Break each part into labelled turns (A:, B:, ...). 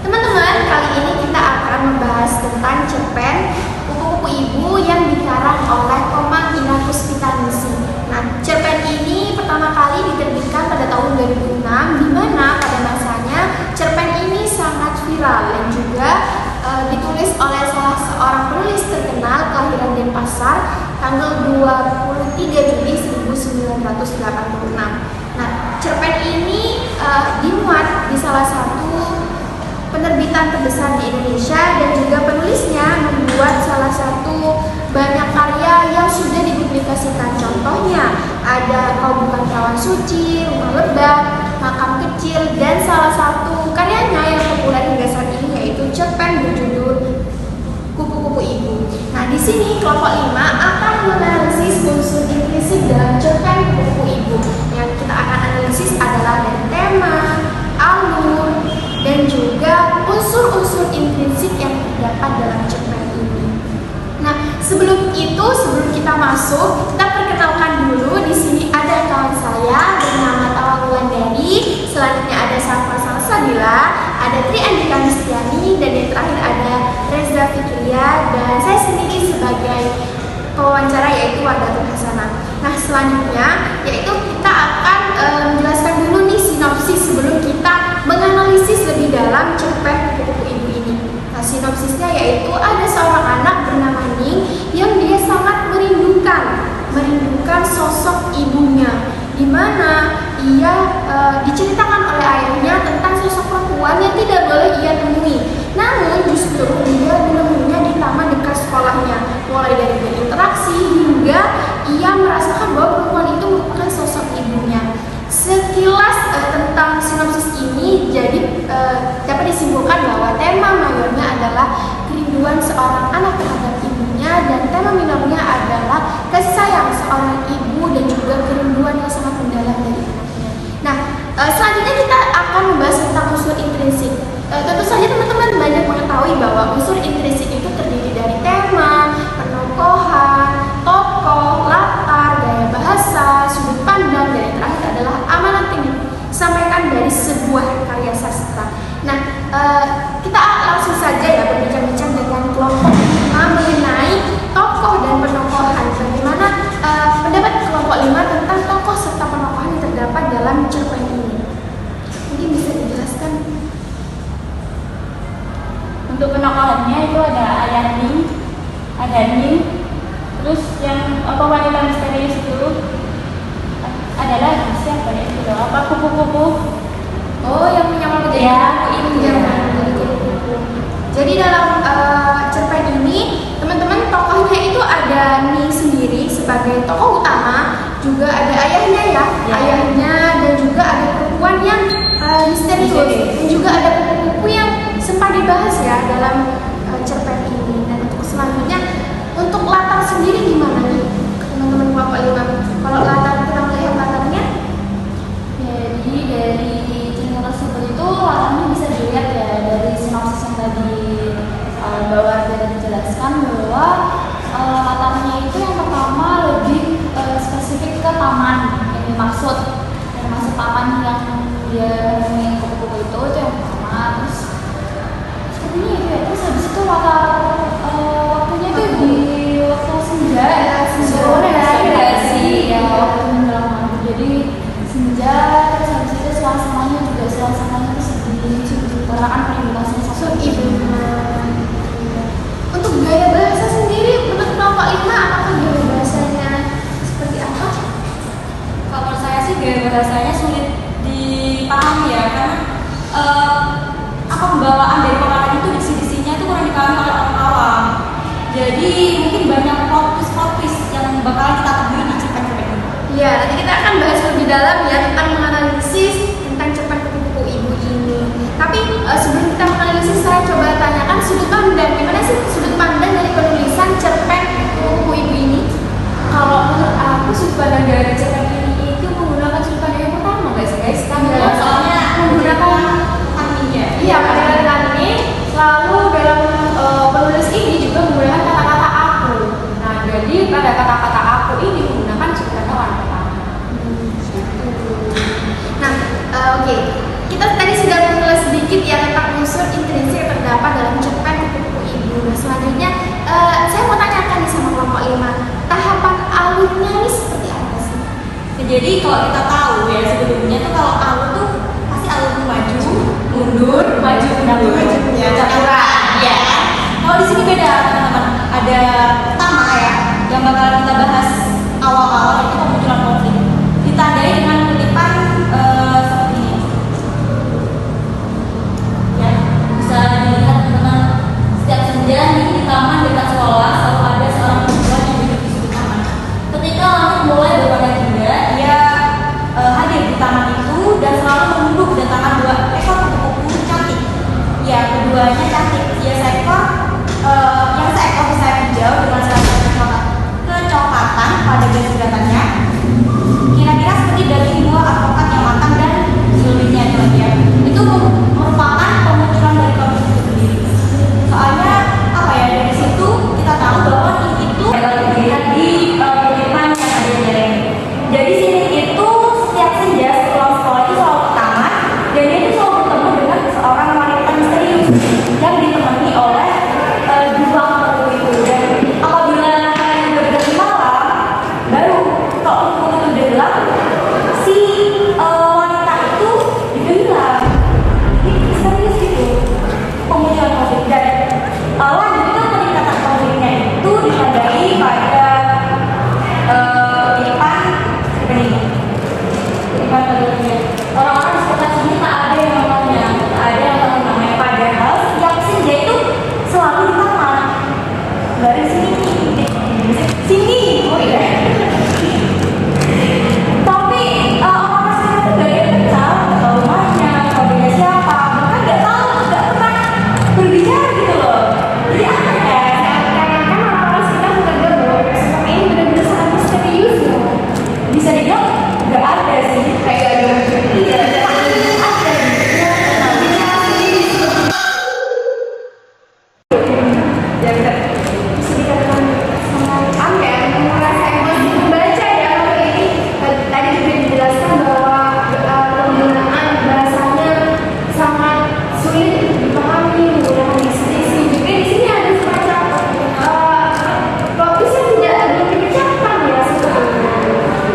A: Teman-teman, kali ini kita akan membahas tentang cerpen Kupu-Kupu Ibu yang dikarang oleh Komang Ina Puspitanisi. Nah, cerpen ini pertama kali diterbitkan pada tahun 2006, di mana pada masanya cerpen ini sangat viral dan juga ditulis oleh salah seorang penulis terkenal kelahiran Denpasar tanggal 23 Juli 1986. Nah, cerpen ini dimuat di salah satu penerbitan terbesar di Indonesia dan juga penulisnya membuat salah satu banyak karya yang sudah dipublikasikan. Contohnya ada Kau Bukan Perawan Suci, Rumah Lebah, Makam Kecil, dan salah satu karyanya yang populer hingga saat ini yaitu cerpen berjudul Kupu-Kupu Ibu. Nah, di sini kelompok 5 akan menganalisis unsur implisit dalam cerpen Kupu-Kupu Ibu. Yang kita akan analisis adalah dari tema, alur, dan juga unsur-unsur intrinsik yang terdapat dalam cerpen ini. Nah, sebelum kita masuk, kita perkenalkan dulu. Di sini ada kawan saya bernama Tawa Wulandari, selanjutnya ada Safra Salsabila, ada Tri Andika Mistiani, dan yang terakhir ada Reza Fikria, dan saya sendiri sebagai pewawancara yaitu Wardatul Hasanah. Nah, selanjutnya yaitu kita akan menjelaskan dulu nih sinopsis sebelum kita menganalisis lebih dalam cerpen Kupu-Kupu Ibu ini. Nah, sinopsisnya yaitu ada seorang anak bernama Ning yang dia sangat merindukan sosok ibunya, di mana ia diceritakan oleh ayahnya tentang sosok perempuan yang tidak boleh ia temui. Namun justru dia menemuinya di taman dekat sekolahnya, mulai dari berinteraksi hingga ia merasakan bahwa perempuan itu merupakan sosok ibunya. Sekilas tentang sinopsis ini jadi dapat disimpulkan bahwa tema mayornya adalah kerinduan seorang anak terhadap ibunya, dan tema minornya adalah kasih sayang seorang ibu dan juga kerinduan yang sangat mendalam dari anaknya. Nah, selanjutnya kita akan membahas tentang unsur intrinsik. Tentu saja teman-teman banyak mengetahui bahwa unsur intrinsik itu terdiri dari tema, penokohan, tokoh, latar, gaya bahasa, sudut pandang, dan yang terakhir adalah amanat yang disampaikan dari sebuah karya sastra. Nah, kita langsung saja ya berbincang-bincang dengan kelompok 5 mengenai tokoh dan penokohan. Bagaimana pendapat kelompok 5 tentang tokoh serta penokohan yang terdapat dalam cerpen ini? Mungkin bisa dijelaskan?
B: Untuk penokohannya itu ada Ayah Ning, ada Ning, terus yang wanita misterius itu adalah siapa ya itu apa kupu-kupu.
A: Oh, yang menyamar menjadi kupu itu ya. Jadi dalam cerpen ini teman-teman tokohnya itu ada Ning sendiri sebagai tokoh utama, juga ada ayahnya ya. Ayahnya, dan juga ada perempuan yang misterius, dan juga ada kupu-kupu yang sempat dibahas ya dalam cerpen ini. Dan untuk selanjutnya, untuk latar sendiri gimana nih teman-teman kelompok 5? Kalau latar, kita melihat latarnya,
B: Jadi dari cerita tersebut itu latarnya bisa dilihat ya dari sinopsis yang tadi Mbak Warda dijelaskan bahwa latarnya itu yang pertama lebih spesifik ke taman yang dimaksud. Yang maksud taman yang dia nemuin kupu-kupu itu yang pertama. Terus sepertinya itu ya. Terus habis itu waktunya itu di waktu senja ya, sore ya, waktu menjelang maghrib. Jadi senja, terus habis itu suasananya itu sedih karena kan merindukan sosok ibu.
A: untuk gaya bahasa sendiri menurut kelompok 5 apakah gaya bahasanya seperti apa?
C: Kalau menurut saya sih gaya bahasanya sulit dipahami ya, karena pembawaan dari orang itu diksi-diksinya itu kurang dipahami oleh orang awam. Jadi mungkin banyak plot-twist yang bakal kita temui di cerpen-cerpen ini.
A: Iya, nanti kita akan bahas lebih dalam ya tentang menganalisis tentang cerpen Kupu-Kupu Ibu ini. Tapi sebelum kita menganalisis, saya coba tanyakan sudut pandang. Gimana sih sudut pandang dari penulisan cerpen Kupu-Kupu Ibu ini? Kalau menurut aku sudut pandang dari cerpen ini itu menggunakan sudut pandang yang pertama, guys.
C: Soalnya
A: menggunakan
C: artinya.
A: iya, kata-kata ini. Lalu dalam penulis ini juga menggunakan kata-kata aku. Nah, jadi pada kata-kata aku ini menggunakan sudut pandang orang pertama. Nah, oke. Kita tadi sudah mengulas sedikit ya tentang unsur intrinsik
C: Jadi kalau kita tahu ya sebelumnya tuh kalau alur tuh pasti alur maju, mundur, maju, mundur, ya campuran. Ya. Kalau di sini beda teman-teman. Ada pertama ya yang bakal kita bahas awal-awal itu pemunculan konflik. Ditandai dengan kutipan seperti ini.
B: Ya, bisa dilihat teman-teman, setiap senja di taman dekat sekolah selalu ada seorang perempuan yang duduk di sudut taman. Ketika langit mulai berwarna jingga,
C: Dia hadir di taman itu dan selalu menunggu kedatangan dua ekor kupu-kupu cantik. Ya, keduanya cantik. Dia seekor yang seekor bersayap hijau dengan sayap kecoklatan pada garis gerakannya. Kira-kira seperti daging buah alpukat yang matang dan sulitnya ya. Itu merupakan pemunculan dari konflik itu sendiri. Soalnya apa ya, dari situ kita tahu bahwa itu
B: kalau dilihat di kutipan yang ada di dalam.
C: jadi sini itu setiap senja sepulang sekolah itu selalu ke taman dan dia itu selalu bertemu dengan seorang wanita misterius yang ditemani oleh dua kupu itu. Dan apabila kalian berganti malam, baru kalau kupu itu udah gelap, si wanita itu juga hilang. Jadi misterius gitu pemunculan konflik. Dan lanjutnya peningkatan konfliknya itu ditandai pada kutipan ini. Kutipan kedua,
B: Orang-orang di sekitar sini tak ada yang namanya, tak ada yang tahu namanya.
C: padahal setiap senja itu selalu di taman. Dari sini, oh iya. Tapi orang-orang sekitar itu gak ada yang kenal, gak tahu rumahnya, gak tahu dia siapa, bahkan gak tahu, gak pernah berbicara gitu loh. Jadi apa ya?
A: Karena kan orang-orang sekitar bukan gabung, seperti ini benar-benar sangat misterius ya.
C: Bisa dibilang gak ada sih, kayak gak ada. Iya, ada.
A: Bisa dikatakan sangat apa ya, menguras emosi membaca ya. Kalau ini tadi juga dijelaskan bahwa penggunaan bahasanya sangat sulit dipahami, menggunakan diksi-diksi. Juga di sini ada semacam plot twist yang tidak belum dipecahkan ya sebetulnya.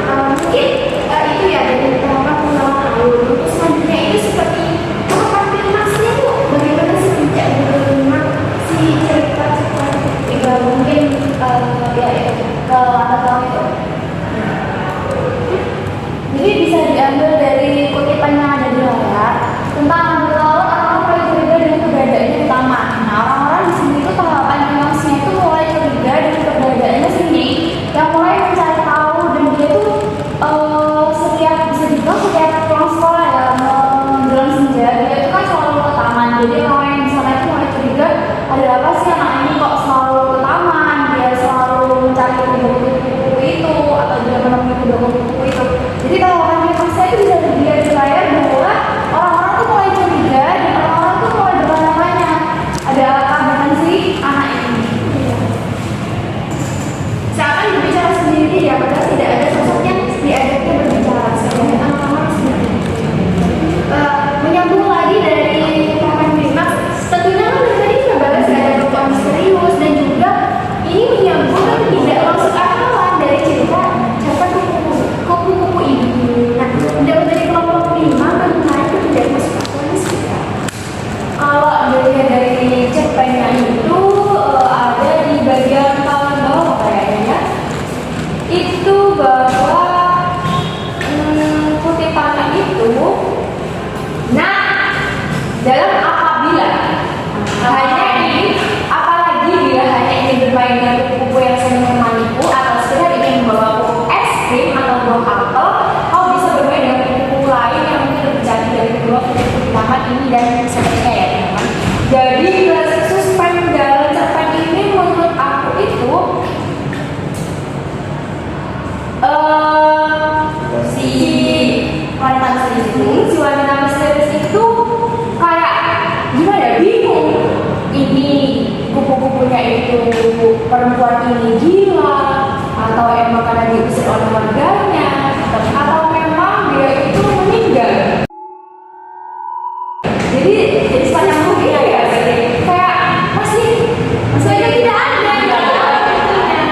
A: Mungkin itu ya dari tahapan pengenalan alur. Untuk selanjutnya itu seperti tahapan klimaksnya tuh bagaimana sih puncak kelima si cerita juga mungkin ya ke latar belakang itu. Jadi bisa diambil dari kutipan yang ada di layar tentang ambil laut atau mulai curiga dengan keberadaannya di taman. Nah, orang-orang di sini itu tahapan klimaksnya itu mulai curiga dengan keberadaannya sini yang mulai mencari tahu, dan dia tuh setiap bisa dibilang setiap pulang sekolah ya menjelang senja dia itu kan selalu ke taman. Jadi orang yang di sana itu mulai curiga, ada apa sih anak ini kok selalu ke taman, dia selalu mencari kupu-kupu itu atau dia menemui kupu-kupu itu. Jadi kalau orang yang paksa itu bisa dilihat di layar bahwa orang-orang tuh mulai curiga dan orang-orang tuh mulai bertanya-tanya ada apa dengan si anak ini. Seakan berbicara sendiri ya, padahal tidak ada sosok yang diajaknya berbicara. Sebenarnya anak-anak sendiri. Menyambung lagi dari tahapan klimaks, tentunya kan dari tadi sudah bahas ya, ada berupa misterius dan juga ini menyambung dan tidak masuk akalan dari cerita cerpen kupu-kupu ini. Nah, dari kelompok 5 bagaimana itu tidak masuk akalan sih ya? Kalau dilihat dari cerpennya itu ada di bagian paling bawah kayaknya ya. Itu bahwa kutipannya itu, nah, dalam apabila hanya ini, apalagi bila hanya ingin bermain dengan kupu-kupu yang sedang menemaniku atau sekedar ingin membawa kupu es krim atau buah apel, kau bisa bermain dengan kupu-kupu lain yang mungkin lebih cantik dari kedua kupu-kupu di taman ini dan seterusnya ya teman-teman. Jadi suspense dalam cerpen ini menurut aku itu si wanita misterius itu kayak gimana ya, bingung. Ini kupu-kupunya itu perempuan ini gila atau emang karena diusir oleh warganya atau memang dia itu meninggal. Jadi sepanjang mungkin ya kayak masih aja tidak ada banyak banget ya kayak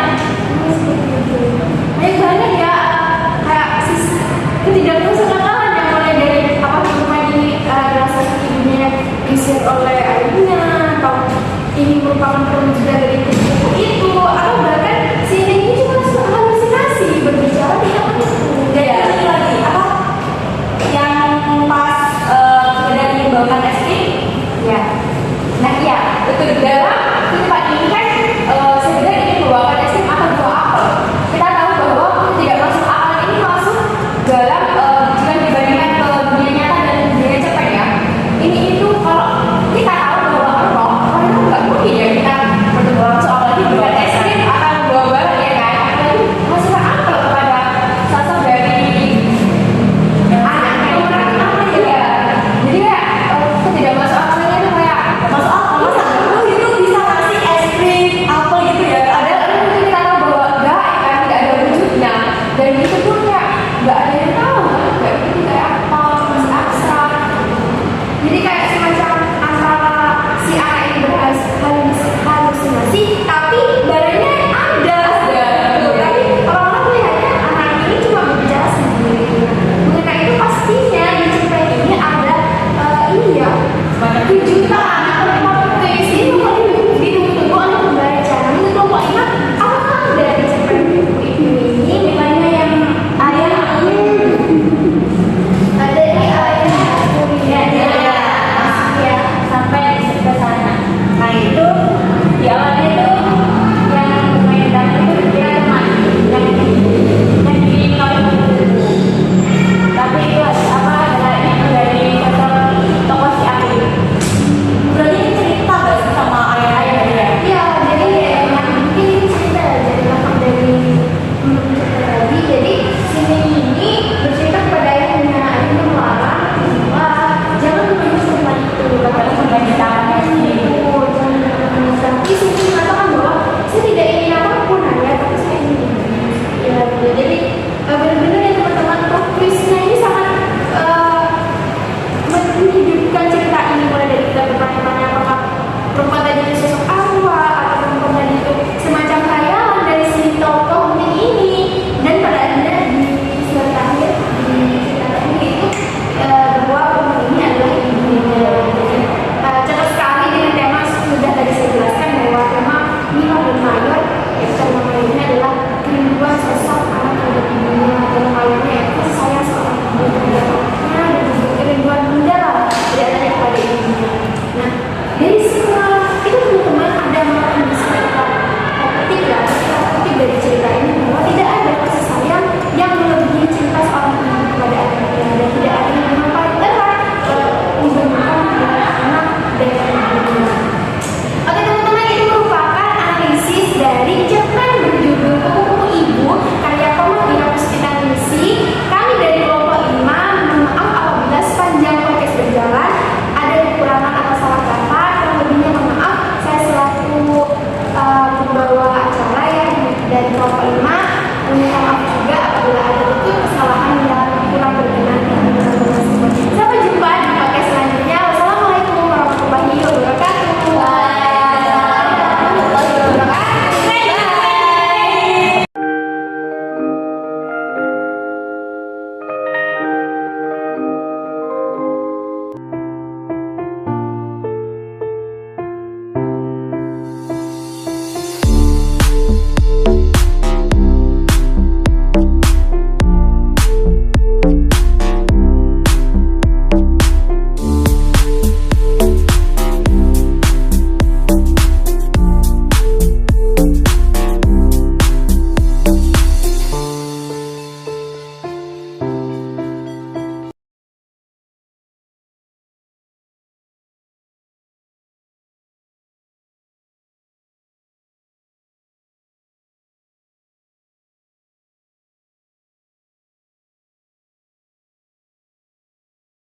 C: itu di dalam kehidupan